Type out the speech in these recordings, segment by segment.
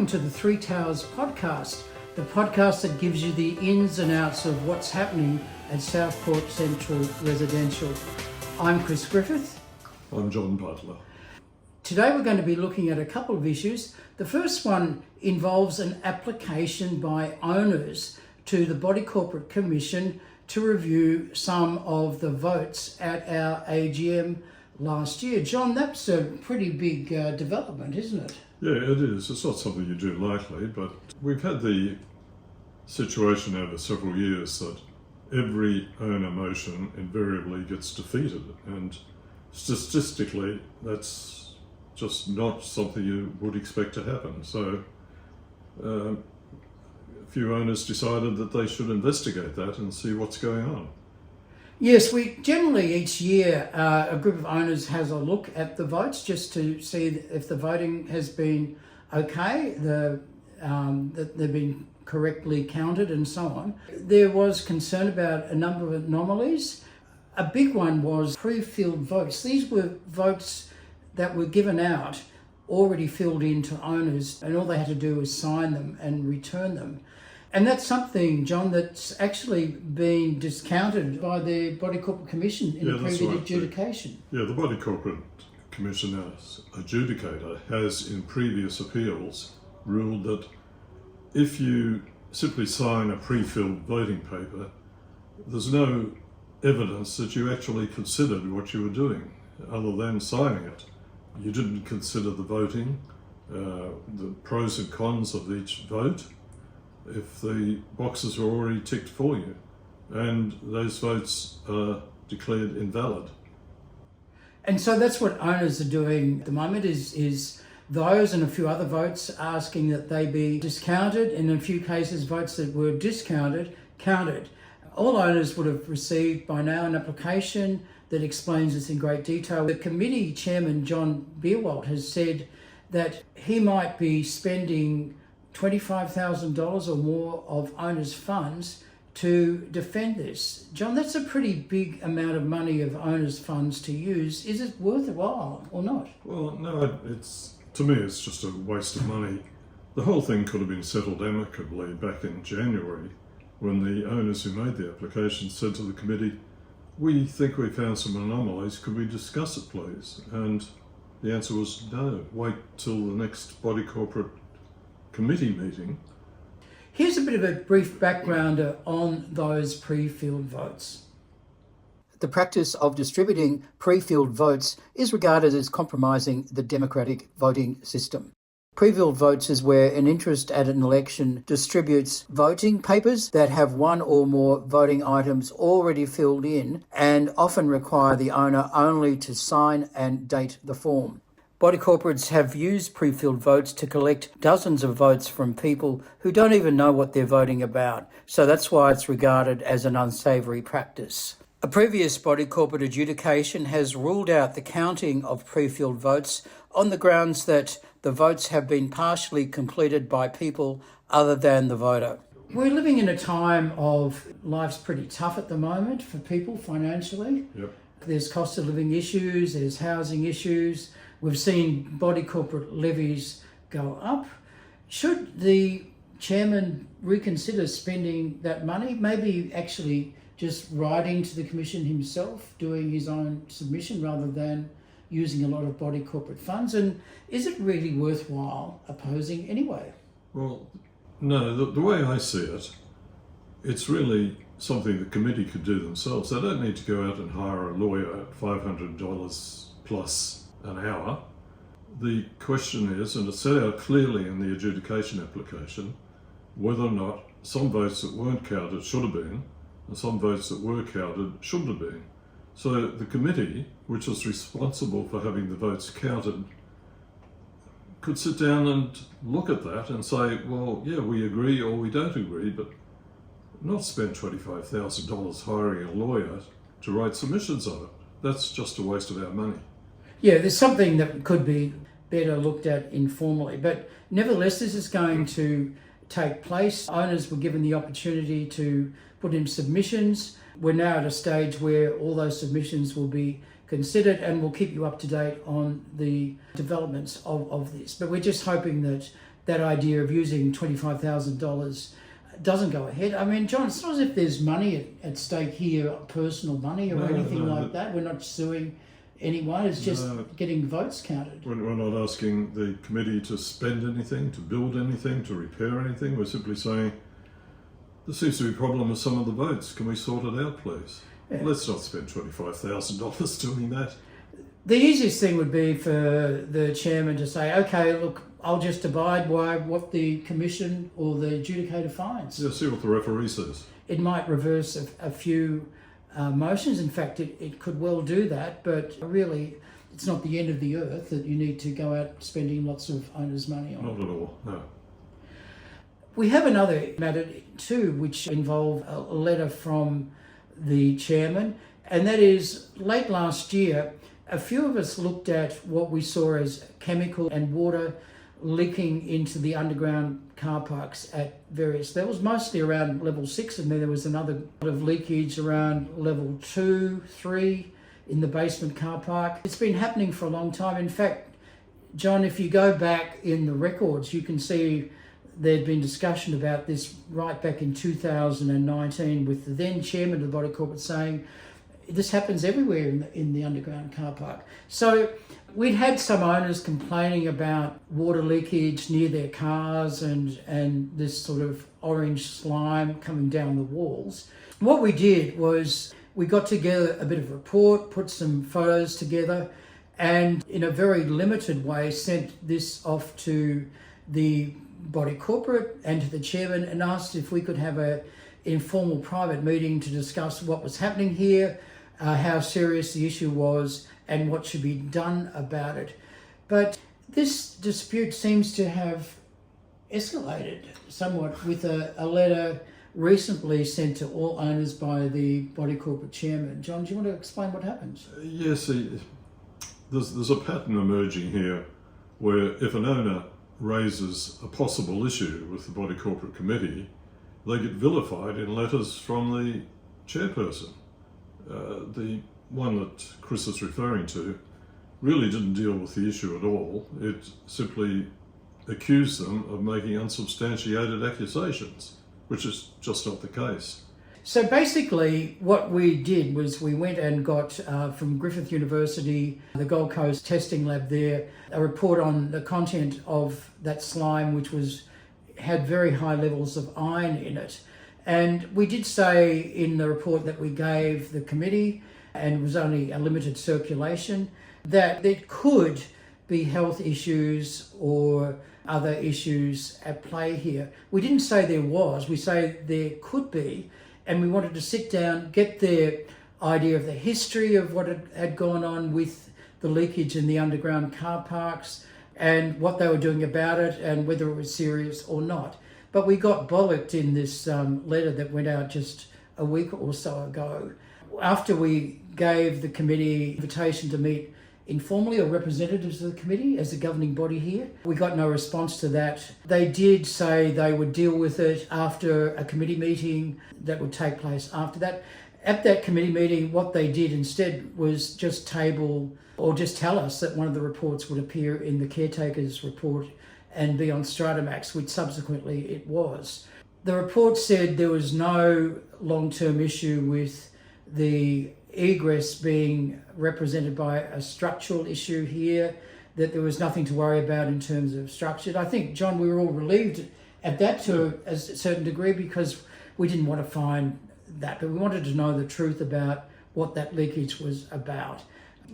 welcome to the Three Towers podcast, the podcast that gives you the ins and outs of what's happening at Southport Central Residential. I'm Chris Griffith. I'm John Butler. Today we're going to be looking at a couple of issues. The first one involves an application by owners to the Body Corporate Commission to review some of the votes at our AGM last year. John, that's a pretty big development, isn't it? Yeah, it is. It's not something you do lightly, but we've had the situation over several years that every owner motion invariably gets defeated, and statistically that's just not something you would expect to happen. So a few owners decided that they should investigate that and see what's going on. Yes, we generally each year a group of owners has a look at the votes just to see if the voting has been okay, that they've been correctly counted and so on. There was concern about a number of anomalies. A big one was pre-filled votes. These were votes that were given out, already filled in to owners, and all they had to do was sign them and return them. And that's something, John, that's actually been discounted by the Body Corporate Commission in the previous adjudication. The Body Corporate Commission as adjudicator has in previous appeals ruled that if you simply sign a pre-filled voting paper, there's no evidence that you actually considered what you were doing other than signing it. You didn't consider the voting, the pros and cons of each vote, if the boxes were already ticked for you, and those votes are declared invalid. And so that's what owners are doing at the moment is those and a few other votes asking that they be discounted, and in a few cases votes that were discounted, counted. All owners would have received by now an application that explains this in great detail. The committee chairman, John Beerwalt, has said that he might be spending $25,000 or more of owners' funds to defend this. John, that's a pretty big amount of money of owners' funds to use. Is it worthwhile or not? Well, no, to me it's just a waste of money. The whole thing could have been settled amicably back in January when the owners who made the application said to the committee, "We think we found some anomalies, could we discuss it please?" And the answer was no, wait till the next Body Corporate Committee meeting. Here's a bit of a brief background on those pre-filled votes. The practice of distributing pre-filled votes is regarded as compromising the democratic voting system. Pre-filled votes is where an interest at an election distributes voting papers that have one or more voting items already filled in and often require the owner only to sign and date the form. Body corporates have used pre-filled votes to collect dozens of votes from people who don't even know what they're voting about, so that's why it's regarded as an unsavoury practice. A previous body corporate adjudication has ruled out the counting of pre-filled votes on the grounds that the votes have been partially completed by people other than the voter. We're living in a time of life's pretty tough at the moment for people financially. Yep. There's cost of living issues, there's housing issues. We've seen body corporate levies go up. Should the chairman reconsider spending that money? Maybe actually just writing to the commission himself, doing his own submission rather than using a lot of body corporate funds? And is it really worthwhile opposing anyway? Well, no, the way I see it, it's really something the committee could do themselves. They don't need to go out and hire a lawyer at $500 plus an hour. The question is, and it's set out clearly in the adjudication application, whether or not some votes that weren't counted should have been, and some votes that were counted shouldn't have been. So the committee, which is responsible for having the votes counted, could sit down and look at that and say, well, yeah, we agree or we don't agree, but not spend $25,000 hiring a lawyer to write submissions on it. That's just a waste of our money. Yeah, there's something that could be better looked at informally, but nevertheless, this is going to take place. Owners were given the opportunity to put in submissions. We're now at a stage where all those submissions will be considered, and we'll keep you up to date on the developments of this. But we're just hoping that that idea of using $25,000 doesn't go ahead. I mean, John, it's not as if there's money at stake here, personal money or anything like that. We're not suing anyone. It's just getting votes counted. We're not asking the committee to spend anything, to build anything, to repair anything. We're simply saying, there seems to be a problem with some of the votes. Can we sort it out, please? Yeah. Let's not spend $25,000 doing that. The easiest thing would be for the chairman to say, okay, look, I'll just abide by what the commission or the adjudicator finds. Yeah, see what the referee says. It might reverse a few motions. In fact, it could well do that, but really it's not the end of the earth that you need to go out spending lots of owners' money on. Not at all, no. We have another matter too, which involved a letter from the chairman, and that is late last year, a few of us looked at what we saw as chemical and water leaking into the underground car parks at various levels, mostly around level 6, and then there was another lot of leakage around level 2, 3 in the basement car park. It's been happening for a long time. In fact, John, if you go back in the records, you can see there'd been discussion about this right back in 2019 with the then chairman of the body corporate saying this happens everywhere in the underground car park. So we'd had some owners complaining about water leakage near their cars and this sort of orange slime coming down the walls. What we did was we got together a bit of a report, put some photos together, and in a very limited way sent this off to the body corporate and to the chairman and asked if we could have an informal private meeting to discuss what was happening here, how serious the issue was, and what should be done about it. But this dispute seems to have escalated somewhat with a letter recently sent to all owners by the body corporate chairman. John, do you want to explain what happens? Yes, there's a pattern emerging here where if an owner raises a possible issue with the body corporate committee, they get vilified in letters from the chairperson. The one that Chris is referring to really didn't deal with the issue at all. It simply accused them of making unsubstantiated accusations, which is just not the case. So basically what we did was we went and got from Griffith University, the Gold Coast testing lab there, a report on the content of that slime, which had very high levels of iron in it. And we did say in the report that we gave the committee, and it was only a limited circulation, that there could be health issues or other issues at play here. We didn't say there was, we say there could be, and we wanted to sit down, get their idea of the history of what had gone on with the leakage in the underground car parks and what they were doing about it and whether it was serious or not. But we got bollocked in this letter that went out just a week or so ago. After we gave the committee invitation to meet informally or representatives of the committee as the governing body here, we got no response to that. They did say they would deal with it after a committee meeting that would take place after that. At that committee meeting, what they did instead was just table or just tell us that one of the reports would appear in the caretaker's report and be on Stratomax, which subsequently it was. The report said there was no long-term issue with the egress being represented by a structural issue here, that there was nothing to worry about in terms of structure. I think, John, we were all relieved at that to a certain degree because we didn't want to find that, but we wanted to know the truth about what that leakage was about.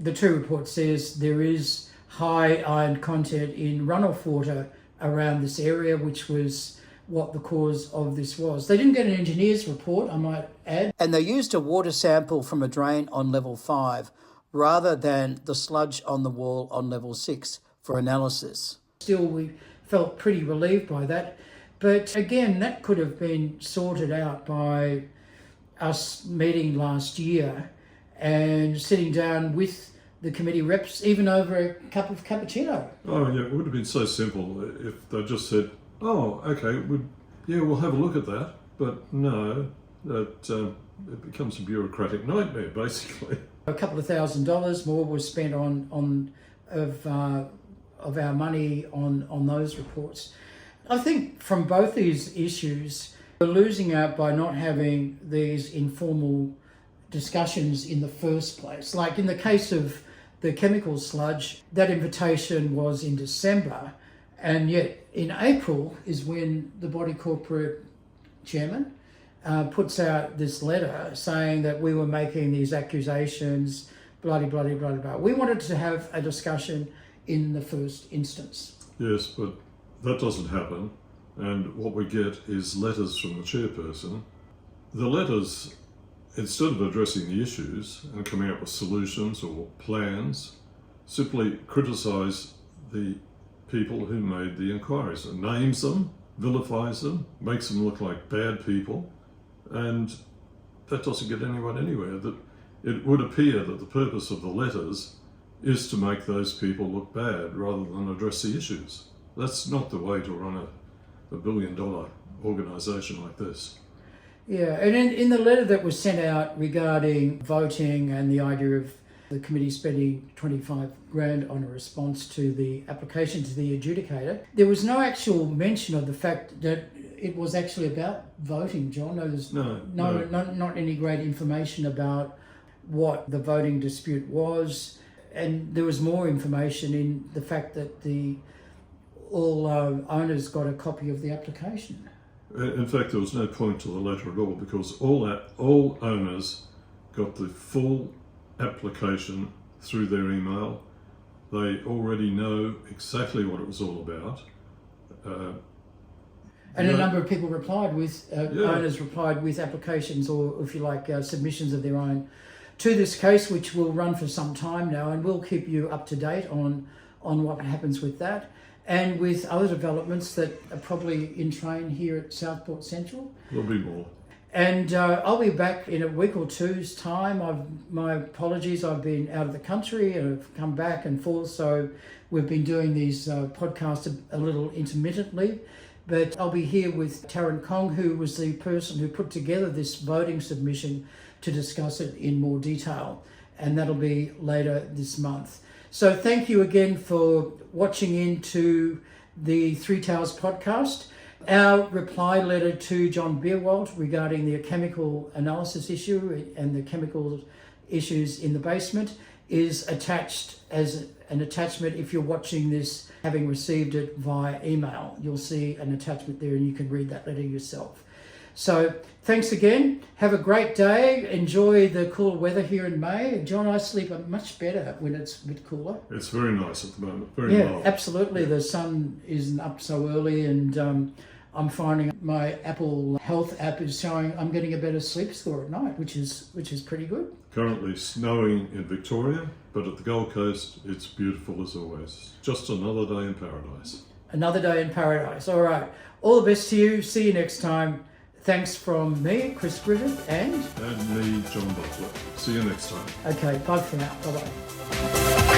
The two reports says there is high iron content in runoff water around this area, which was what the cause of this was. They didn't get an engineer's report, I might add. And they used a water sample from a drain on level 5 rather than the sludge on the wall on level 6 for analysis. Still, we felt pretty relieved by that. But again, that could have been sorted out by us meeting last year and sitting down with the committee reps, even over a cup of cappuccino. Oh yeah, it would have been so simple if they just said, oh, okay, we'll have a look at that. But no, it becomes a bureaucratic nightmare, basically. A couple of $1,000 more was spent of our money on those reports. I think from both these issues, we're losing out by not having these informal discussions in the first place. Like in the case of the chemical sludge, that invitation was in December, and yet in April is when the Body Corporate chairman puts out this letter saying that we were making these accusations, bloody, bloody, bloody, blah. We wanted to have a discussion in the first instance. Yes, but that doesn't happen, and what we get is letters from the chairperson. The letters, instead of addressing the issues and coming up with solutions or plans, simply criticise the people who made the inquiries and names them, vilifies them, makes them look like bad people, and that doesn't get anyone anywhere. That it would appear that the purpose of the letters is to make those people look bad rather than address the issues. That's not the way to run a billion-dollar organisation like this. Yeah, and in the letter that was sent out regarding voting and the idea of the committee spending 25 grand on a response to the application to the adjudicator, there was no actual mention of the fact that it was actually about voting, John. There's not any great information about what the voting dispute was, and there was more information in the fact that all owners got a copy of the application. In fact, there was no point to the letter at all, because all owners got the full application through their email. They already know exactly what it was all about. And a number of people replied with, owners replied with applications, or if you like, submissions of their own to this case, which will run for some time now, and we'll keep you up to date on what happens with that, and with other developments that are probably in train here at Southport Central. There'll be more. And I'll be back in a week or two's time. My apologies, I've been out of the country and I've come back and forth, so we've been doing these podcasts a little intermittently. But I'll be here with Taryn Kong, who was the person who put together this voting submission to discuss it in more detail. And that'll be later this month. So thank you again for watching into the Three Towers podcast. Our reply letter to John Beerwald regarding the chemical analysis issue and the chemical issues in the basement is attached as an attachment. If you're watching this having received it via email, you'll see an attachment there and you can read that letter yourself. So thanks again. Have a great day. Enjoy the cool weather here in May. John, I sleep much better when it's a bit cooler. It's very nice at the moment. Very mild. Absolutely. The sun isn't up so early, and I'm finding my Apple Health app is showing I'm getting a better sleep score at night, which is pretty good. Currently snowing in Victoria, but at the Gold Coast, it's beautiful as always. Just another day in paradise. Another day in paradise. All right. All the best to you. See you next time. Thanks from me, Chris Griffith, and me, John Butler. See you next time. Okay, bye for now. Bye-bye.